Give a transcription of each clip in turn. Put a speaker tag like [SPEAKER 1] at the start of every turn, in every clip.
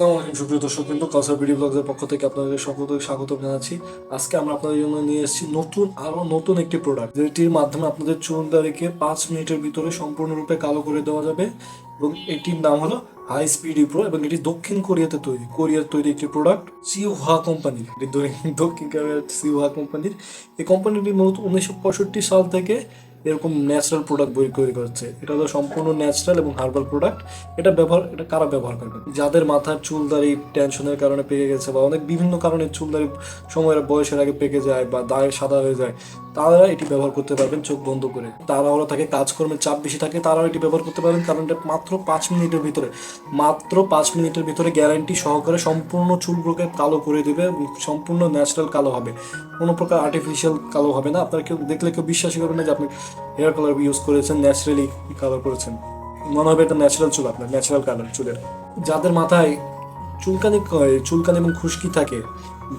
[SPEAKER 1] আসসালামু আলাইকুম সুপ্রিয় দর্শকবৃন্দ, কাউসার বিডি ব্লগসের পক্ষ থেকে আপনাদের সকলকে স্বাগত জানাচ্ছি। আজকে আমরা আপনাদের জন্য নিয়ে এসেছি নতুন একটি প্রোডাক্ট, যেটির মাধ্যমে আপনাদের চুলদারিকে 5 মিনিটের ভিতরে সম্পূর্ণরূপে কালো করে দেওয়া যাবে। এবং এটির নাম হলো হাই স্পিড প্রো এবং এটি দক্ষিণ কোরিয়ার তৈরি একটি প্রোডাক্ট, সিওহা কোম্পানির। দক্ষিণ কোরিয়ার সিওহা কোম্পানির। এই কোম্পানিটি মূলত 1965 সাল থেকে এরকম ন্যাচারাল প্রোডাক্ট তৈরি করছে। এটা হলো সম্পূর্ণ ন্যাচারাল এবং হার্বাল প্রোডাক্ট। এটা কারা ব্যবহার করবে? যাদের মাথার চুলদারি টেনশনের কারণে পেকে গেছে বা অনেক বিভিন্ন কারণে চুলদারি সময়ের বয়সের আগে পেকে যায় বা দায়ে সাদা হয়ে যায়, তারা এটি ব্যবহার করতে পারবেন চোখ বন্ধ করে। তারা হলো থাকে কাজকর্মের চাপ বেশি থাকে, তারাও এটি ব্যবহার করতে পারবেন, কারণ এটা মাত্র 5 মিনিটের ভিতরে গ্যারান্টি সহকারে সম্পূর্ণ চুলগুলোকে কালো করে দেবে এবং সম্পূর্ণ ন্যাচারাল কালো হবে। কোনো প্রকার আর্টিফিশিয়াল কালো হবে না। আপনারা কেউ দেখলে কেউ বিশ্বাসই করবেন না যে আপনি হেয়ার কালার ইউজ করেছেন, ন্যাচারালি কালার করেছেন। মনে হবে এটা ন্যাচারাল চুল, আপনার ন্যাচারাল কালার চুলের। যাদের মাথায় চুলকানি এবং খুশকি থাকে,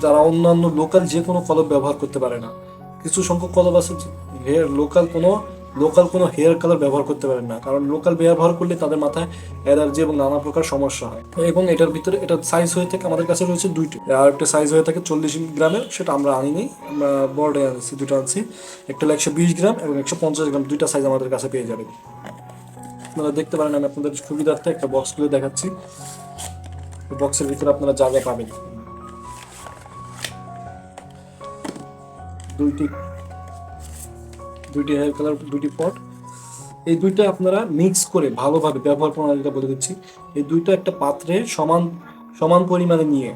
[SPEAKER 1] যারা অন্যান্য লোকাল যে কোনো কলম ব্যবহার করতে পারে না, কিছু সংখ্যক কলম আছে লোকাল কোনো হেয়ার কালার ব্যবহার করতে পারেন না, কারণ লোকাল ব্যবহার করলে তাদের মাথায় অ্যালার্জি এবং নানা প্রকার সমস্যা হয়। এবং এটার ভিতরে এটার সাইজ হয়ে থাকে, আমাদের কাছে রয়েছে দুইটি, আর একটা সাইজ হয়ে থাকে 40 গ্রামের, সেটা আমরা আনিনি, আমরা বড় আনছি, দুটো আনছি। একটা হলো 120 গ্রাম এবং 150 গ্রাম, দুইটা সাইজ আমাদের কাছে পেয়ে যাবেন। আপনারা দেখতে পারেন, আমি আপনাদের সুবিধার্থে একটা বক্স খুলে দেখাচ্ছি। বক্সের ভিতরে আপনারা যা যা পাবেন, দুইটি হেয়ার কালার, দুইটি পট। এই দুইটা আপনারা মিক্স করে ভালোভাবে, ব্যবহার প্রণালীটা বলে দিচ্ছি। এই দুইটা একটা পাত্রে সমান সমান পরিমাণে নিয়ে,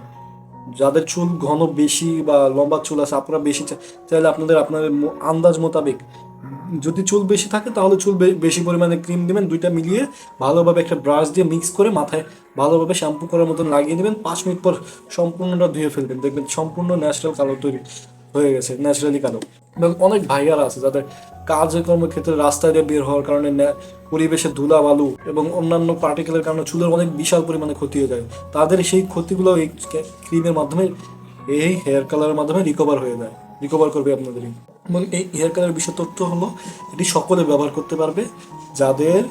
[SPEAKER 1] যাদের চুল ঘন বেশি বা লম্বা চুল আছে, আপনারা বেশি চাইলে আপনাদের আন্দাজ মোতাবেক, যদি চুল বেশি থাকে তাহলে বেশি পরিমাণে ক্রিম দিবেন। দুইটা মিলিয়ে ভালোভাবে একটা ব্রাশ দিয়ে মিক্স করে মাথায় ভালোভাবে শ্যাম্পু করার মতন লাগিয়ে দেবেন। 5 মিনিট পর সম্পূর্ণটা ধুয়ে ফেলবেন, দেখবেন সম্পূর্ণ ন্যাচারাল কালো তৈরি হয়ে গেছে, ন্যাচারালি কালো। এবং অনেক ভাইয়ারা আছে যাদের কাজকর্মের ক্ষেত্রে রাস্তায় দিয়ে বের হওয়ার কারণে পরিবেশে ধুলা বালু এবং অন্যান্য পার্টিকেলের কারণে চুলের অনেক বিশাল পরিমাণে ক্ষতি হয়ে যায়। তাদের সেই ক্ষতিগুলো এই ক্রিমের মাধ্যমে, এই হেয়ার কালারের মাধ্যমে রিকভার করবে আপনাদের। এবং এই হেয়ার কালারের বিষয় তথ্য হলো, এটি সকলে ব্যবহার করতে পারবে। যাদের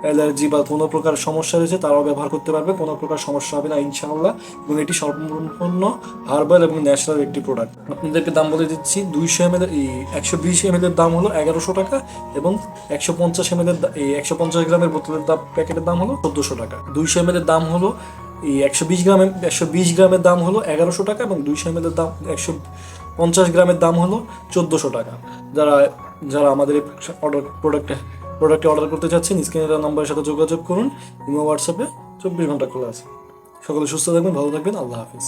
[SPEAKER 1] অ্যালার্জি বা কোনো প্রকার সমস্যা রয়েছে তারাও ব্যবহার করতে পারবে, কোনো প্রকার সমস্যা হবে না ইনশাআল্লাহ। এবং এটি সম্পূর্ণ হার্বাল এবং ন্যাচারাল একটি প্রোডাক্ট। আপনাদেরকে দাম বলে দিচ্ছি, 200 ml, এই 120 ml এর দাম হলো 1100 টাকা এবং 150 গ্রামের বোতলের দাম, প্যাকেটের দাম হলো 1400 টাকা। 200 ml এর দাম হলো, এই 120 গ্রামের দাম হলো 1100 টাকা এবং 200 ml এর দাম, 150 গ্রামের দাম হলো 1400 টাকা। যারা আমাদের এই প্রোডাক্টে অর্ডার করতে চাচ্ছেন, স্ক্রিনের নাম্বারের সাথে যোগাযোগ করুন। ইমো হোয়াটসঅ্যাপে 24 ঘন্টা খোলা আছে। সকলে সুস্থ থাকবেন, ভালো থাকবেন, আল্লাহ হাফিজ।